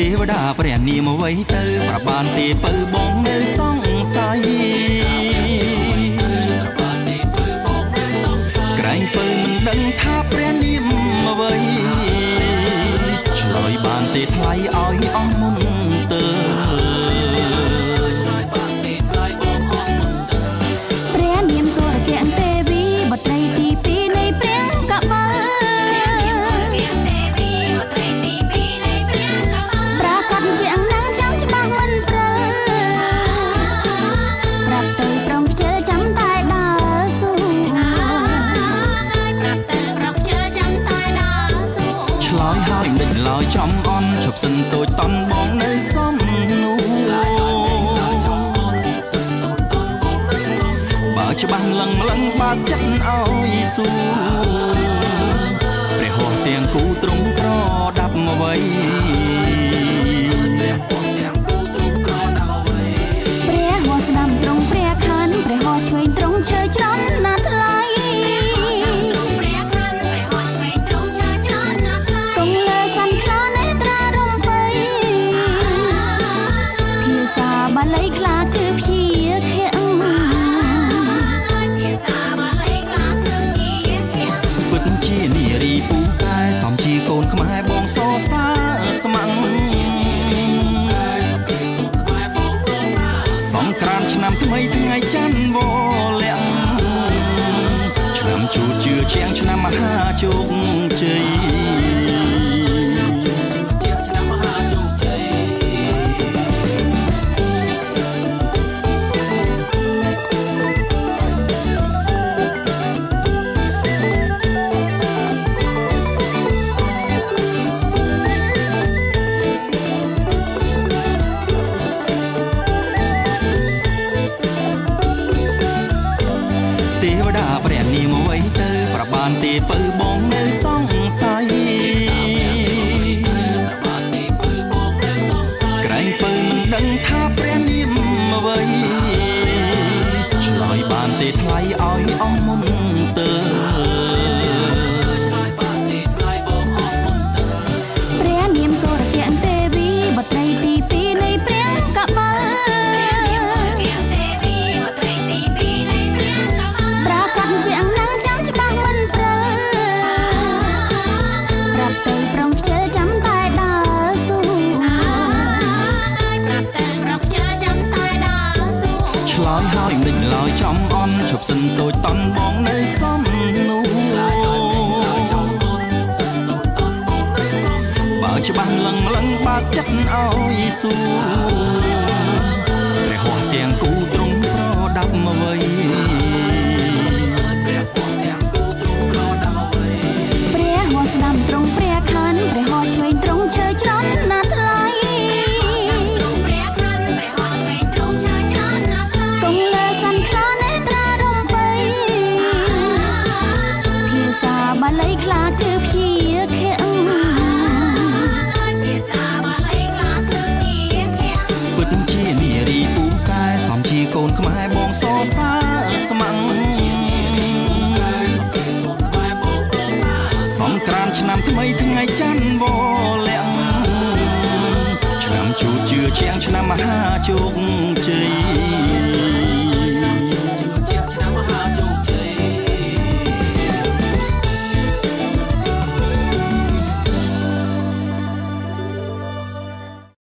ទេវតាព្រះនាមអ្វីទៅប្របានទេពៅបងនៅសង្ស័យក្រែងពៅមិនដឹងថាព្រះនាមអ្វីឆ្លើយបានទេថ្លៃឲ្យអស់មុនទៅព្រះនាមទុរគៈទេវីបុត្រីទី2នៃព្រះកបលប្រាកដជាអង្គនឹងចាំច្បាស់មិនព្រិលប្រាប់ទៅព្រមខ្ជិលចាំតែដើរស៊ូឆ្លើយហើយមិនឡើយចំអន់ឈប់សិនតូចតន់បងនៅសំនោះបើច្បាស់លឹងបើកចិត្តឲ្យស៊ូព្រះហស្ថទាំងគូទ្រង់ប្រដាប់អ្វីព្រះហស្ថស្ដាំត្រង់ព្រះខ័នព្រះហស្ថឆ្វេងត្រង់ឈើច្រន់ណាស់ថ្លៃគង់លើសន្ខ្លានេត្រារំភៃភាសាបាលីខ្លាគឺព្យាខៈពិតជានារីពូកែសំជាកូនខ្មែរបងសរសើរស្មាំងសំក្រានឆ្នាំថ្មីថ្ងៃច័ន្ទវលាក់ឆ្នាំជួតជឿជាងឆ្នាំមហាជោគជ័យទេវតាព្រះនាមអ្វីទៅប្របានទេពៅបងនៅសង្ស័យក្រែងពៅមិនដឹងថាព្រះនាមអ្វីឆ្លើយបានទេថ្លៃឲ្យអស់មុនទៅព្រះនាមទុរគៈទេវីបុត្រីទី2នៃព្រះកបលប្រាកដជាអង្គនឹងចាំច្បាស់មិនព្រិលប្រាប់ទៅព្រមខ្ជិលចាំតែដើរស៊ូឆ្លើយហើយមិនឡើយចំអន់ឈប់សិនតូចតន់បងនៅសំនោះបើច្បាស់លឹងបើកចិត្តឲ្យស៊ូព្រះហស្ថទាំងគូទ្រង់ប្រដាប់អ្វីព្រះហស្ថស្ដាំត្រង់ព្រះខ័នព្រះហស្ថឆ្វេងត្រង់ឈើច្រន់ណាស់ថ្លៃគង់លើសន្ខ្លានេត្រារំភៃភាសាបាលីខ្លាគឺព្យាខៈពិតជានារីពូកែសំជាកូនខ្មែរបងសរសើរស្មាំងសំក្រានឆ្នាំថ្មីថ្ងៃច័ន្ទវលាក់ឆ្នាំជួតជឿជាងឆ្នាំមហាជោគ